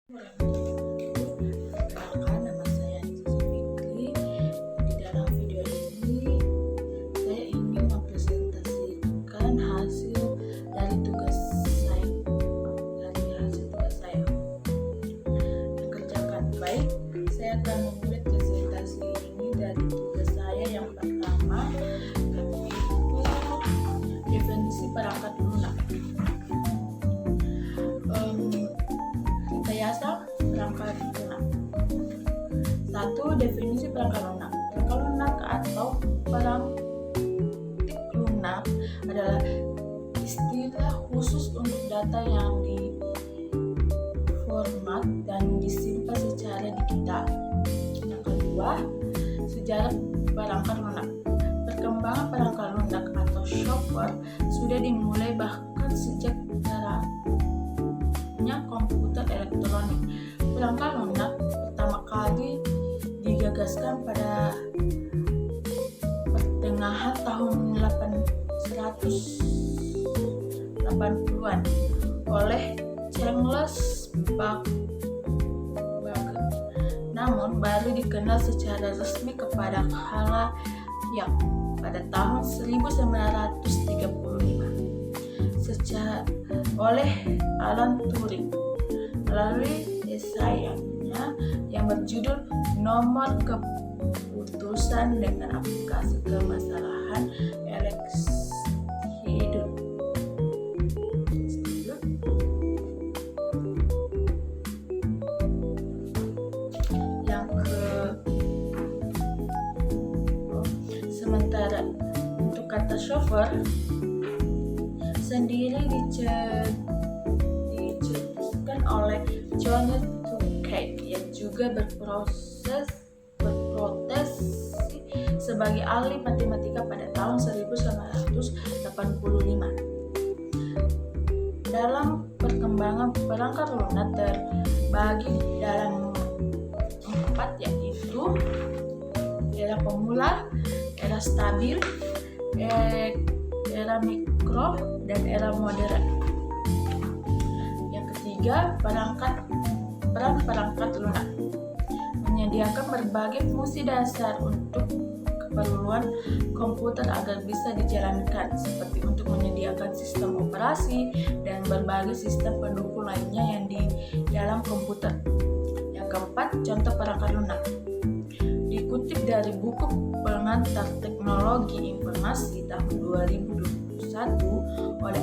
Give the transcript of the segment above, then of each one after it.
Perkenalkan, nama saya Nisa Fikri. Di dalam video ini saya ingin mempresentasikan hasil dari tugas saya. Yang kerjakan baik, saya akan membuat presentasi ini dari tugas saya yang pertama, yaitu definisi perangkat lunak. Rekayasa perangkat lunak. 1. Definisi perangkat lunak. Perangkat lunak atau perangkat lunak adalah istilah khusus untuk data yang diformat dan disimpan secara digital. Yang kedua, sejarah perangkat lunak. Perkembangan perangkat lunak atau software sudah dimulai bahkan sejak komputer elektronik. Perangkat lunak pertama kali digagaskan pada pertengahan tahun 1880-an oleh Charles Babbage. Namun baru dikenal secara resmi kepada khalayak pada tahun 1935 oleh Alan Turing melalui esainya yang berjudul Nomor Keputusan dengan Aplikasi Permasalahan Hidup. Sementara untuk kata software sendiri dicetuskan oleh John Tuckey yang juga berprofesi sebagai ahli matematika pada tahun 1985. Dalam perkembangan perangkat lunak terbagi dalam 4, yaitu era pemula, era stabil, era mikro, dan era modern. Yang ketiga, peran perangkat lunak menyediakan berbagai fungsi dasar untuk keperluan komputer agar bisa dijalankan, seperti untuk menyediakan sistem operasi dan berbagai sistem pendukung lainnya yang di dalam komputer. Yang keempat, contoh perangkat lunak. Dikutip dari buku Pengantar Teknologi Informasi tahun 2021 oleh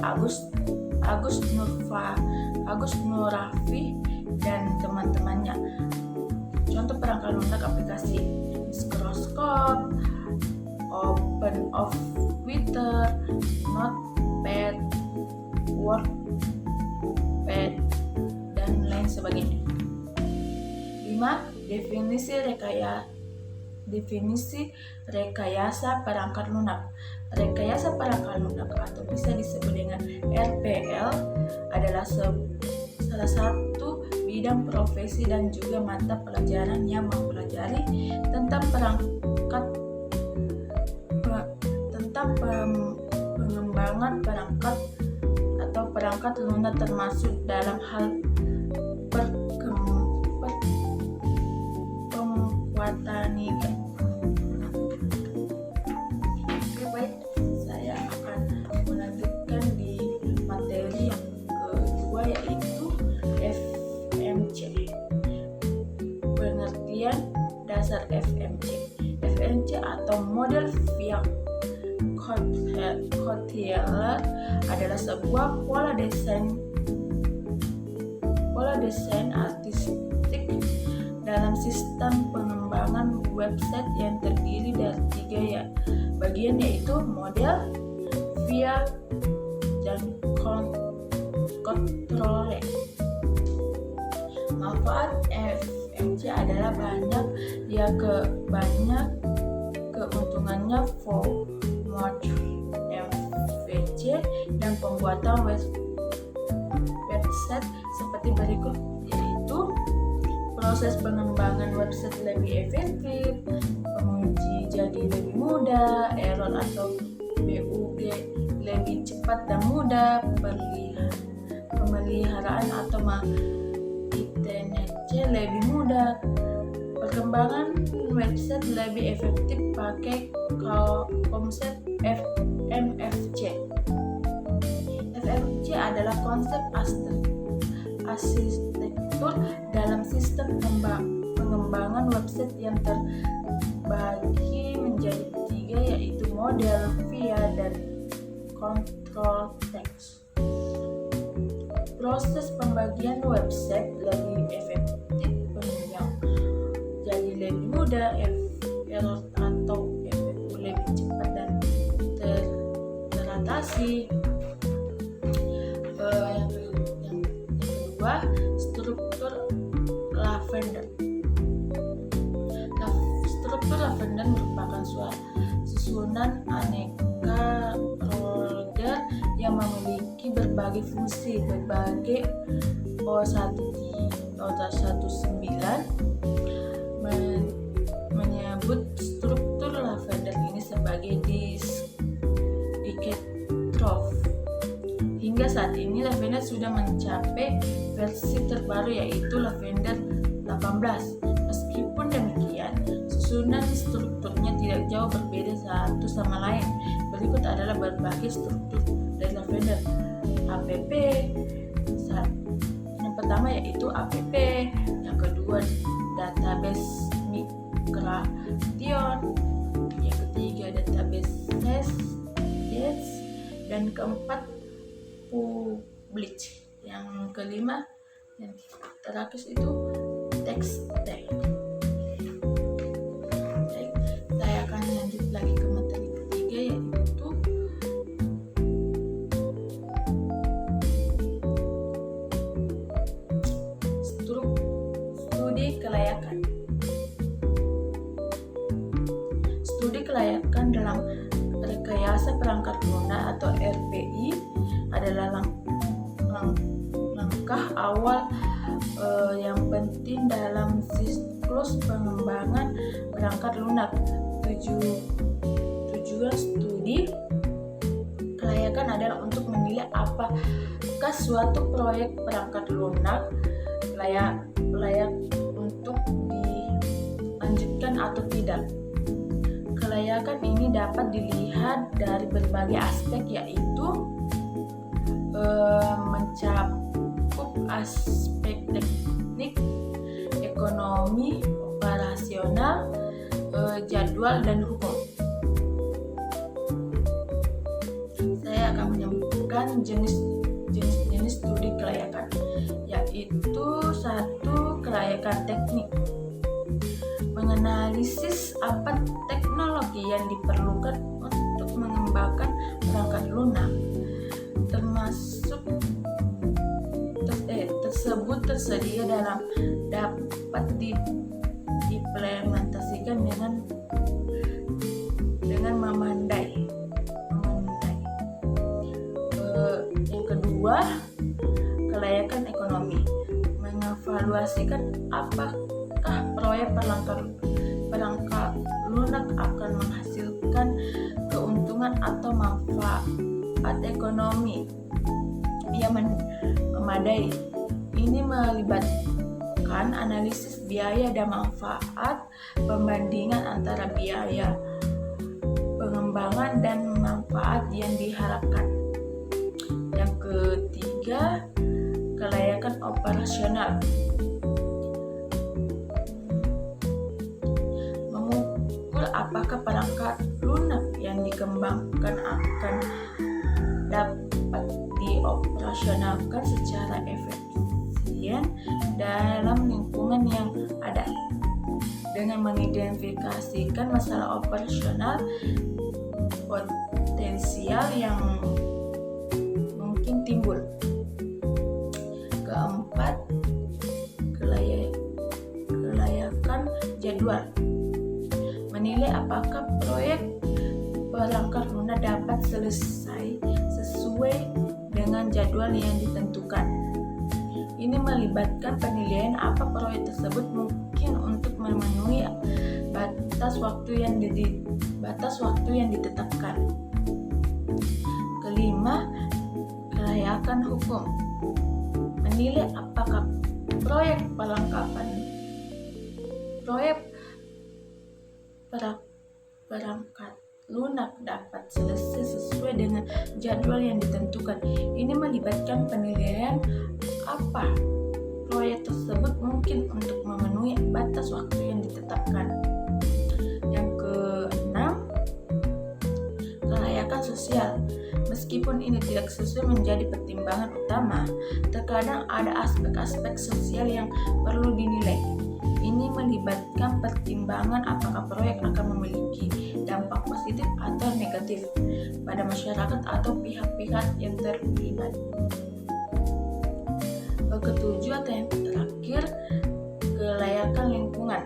Agus Nurrafi dan teman-temannya. Contoh perangkat lunak aplikasi Microsoft, OpenOffice, Twitter, Notepad, WordPad, dan lain sebagainya. 5. Definisi rekayasa perangkat lunak. Rekayasa perangkat lunak atau bisa disebut dengan RPL adalah salah satu bidang profesi dan juga mata pelajaran yang mempelajari tentang pengembangan perangkat atau perangkat lunak, termasuk dalam hal pembuatannya. Oke, baik, saya akan melanjutkan di materi yang kedua, yaitu FMC. Pengertian dasar FMC. FMC atau model via Cotillard adalah sebuah pola desain artistik dalam sistem pengembangan website yang terdiri dari 3 bagian, yaitu model, via, dan controller. Manfaat FMC adalah banyak keuntungannya format MVC dan pembuatan website seperti berikut, yaitu proses pengembangan website lebih efektif, penguji jadi lebih mudah, error atau bug lebih cepat dan mudah, pemeliharaan atau maintenance lebih mudah. Perkembangan website lebih efektif pakai konsep FMFC. FMFC adalah konsep arsitektur dalam sistem pengembangan website yang terbagi menjadi 3, yaitu model, via, dan control text. Proses pembagian website lebih efektif jadi lebih mudah, error atau FAQ lebih cepat dan teratasi. Yang kedua, struktur Lavender. Struktur Lavender merupakan susunan aneka folder yang memiliki berbagai fungsi. Berbagai O19 menyebut struktur Lavender ini sebagai decade trough. Hingga saat ini Lavender sudah mencapai versi terbaru, yaitu Lavender 18. Meskipun demikian, susunan strukturnya tidak jauh berbeda satu sama lain. Berikut adalah berbagai struktur dari Lavender. App. Yang pertama yaitu app. Yang kedua database migration. Yang ketiga database dates. Dan keempat publish. Yang kelima yang terakhir itu text tag. Baik, saya akan lanjut lagi ke materi ketiga, yaitu studi kelayakan. Studi kelayakan dalam rekayasa perangkat lunak atau RPI adalah langkah awal yang penting dalam siklus pengembangan perangkat lunak. Tujuan studi kelayakan adalah untuk menilai apakah suatu proyek perangkat lunak layak untuk dilanjutkan atau tidak. Kelayakan ini dapat dilihat dari berbagai aspek, yaitu mencakup aspek teknik, ekonomi, operasional, jadwal, dan hukum. Saya akan menyebutkan jenis studi kelayakan, yaitu 1. Kelayakan teknik, menganalisis apa teknologi yang diperlukan untuk mengembangkan perangkat lunak, termasuk tersebut tersedia dapat diimplementasikan dengan memandai. Yang kedua, kelayakan ekonomi, mengevaluasikan apakah proyek perangkat lunak akan menghasilkan keuntungan atau manfaat ekonomi yang memadai. Ini melibatkan analisis biaya dan manfaat, pembandingan antara biaya pengembangan dan manfaat yang diharapkan. Yang ketiga, kelayakan operasional, mengukur apakah perangkat lunak yang dikembangkan akan dapat dioperasionalkan secara efisien dalam lingkungan yang ada. Dengan mengidentifikasikan masalah operasional potensial yang mungkin timbul. Keempat, kelayakan jadwal, menilai apakah proyek perangkat lunak dapat selesai sesuai dengan jadwal yang ditentukan. Ini melibatkan penilaian apa proyek tersebut mungkin untuk memenuhi batas waktu yang ditetapkan. Kelima, kelayakan hukum, menilai apakah Proyek perangkat lunak dapat selesai sesuai dengan jadwal yang ditentukan. Ini melibatkan penilaian apa proyek tersebut mungkin untuk memenuhi batas waktu yang ditetapkan. Yang keenam, kelayakan sosial. Meskipun ini tidak sesuai menjadi pertimbangan utama, terkadang ada aspek-aspek sosial yang perlu dinilai. Ini melibatkan pertimbangan apakah proyek akan memiliki dampak positif atau negatif pada masyarakat atau pihak-pihak yang terlibat. Ketujuh atau yang terakhir, kelayakan lingkungan.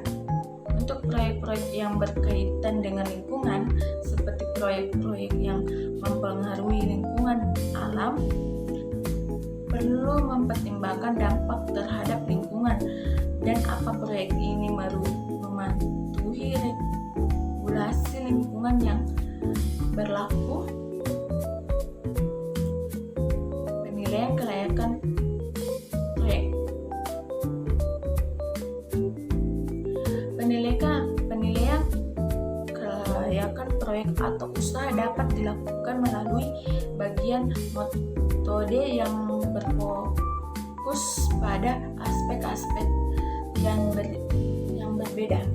Untuk proyek-proyek yang berkaitan dengan lingkungan, seperti proyek-proyek yang mempengaruhi lingkungan alam, perlu mempertimbangkan dampak terhadap lingkungan dan apa proyek ini mematuhi regulasi lingkungan yang berlaku. Penilaian kelayakan proyek. Penilaian kelayakan proyek atau usaha dapat dilakukan melalui bagian metode yang berfokus pada aspek-aspek yang berbeda.